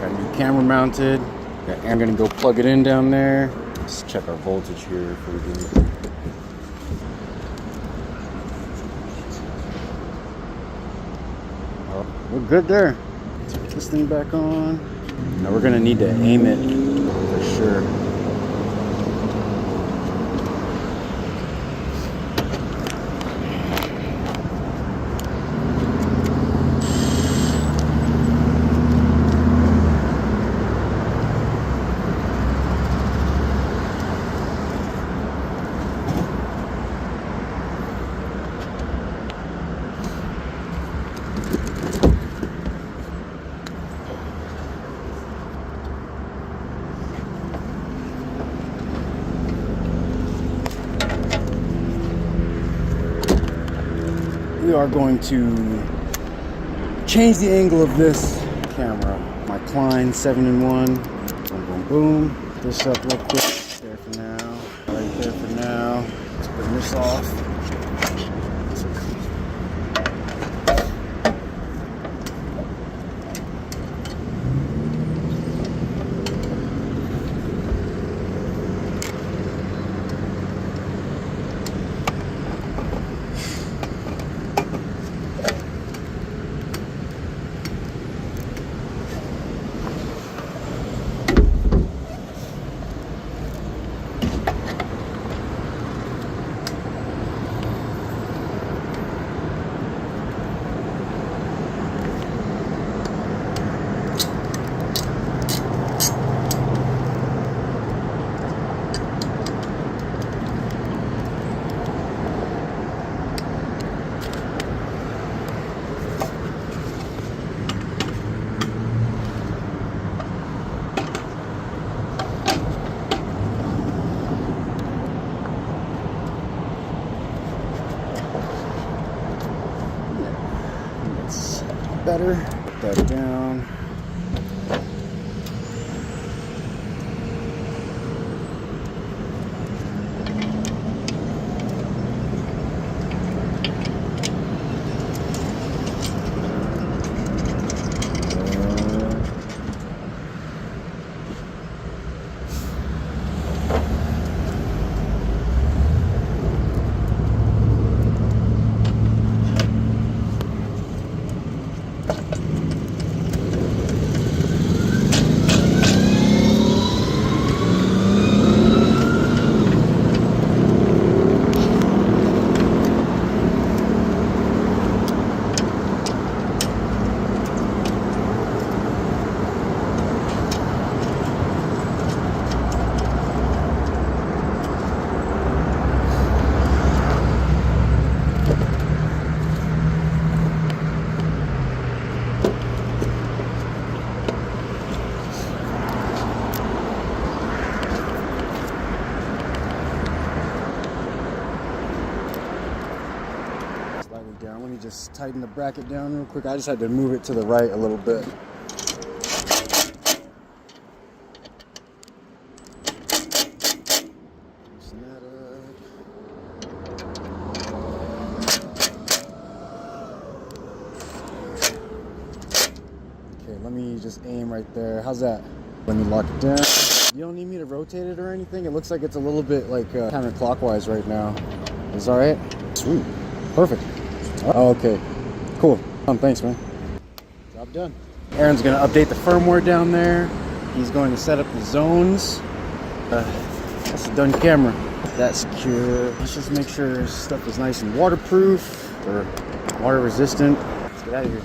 Got a new camera mounted. I'm gonna go plug it in down there. Let's check our voltage here before we do it. Oh, we're good there. Let's put this thing back on. Now we're gonna need to aim it for sure. We are going to change the angle of this camera. My Klein 7-in-1. Boom, boom, boom. Put this up real quick. There for now. Right there for now. Let's bring this off. Better. Put that down. Down. Let me just tighten the bracket down real quick. I just had to move it to the right a little bit. Loosen that up. Okay, let me just aim right there. How's that? Let me lock it down. You don't need me to rotate it or anything. It looks like it's a little bit like counterclockwise right now. Is that all right? Sweet. Perfect. Oh, okay, cool. Thanks, man. Job done. Aaron's gonna update the firmware down there. He's going to set up the zones. That's a done camera. That's secure. Let's just make sure stuff is nice and waterproof or water resistant. Let's get out of here.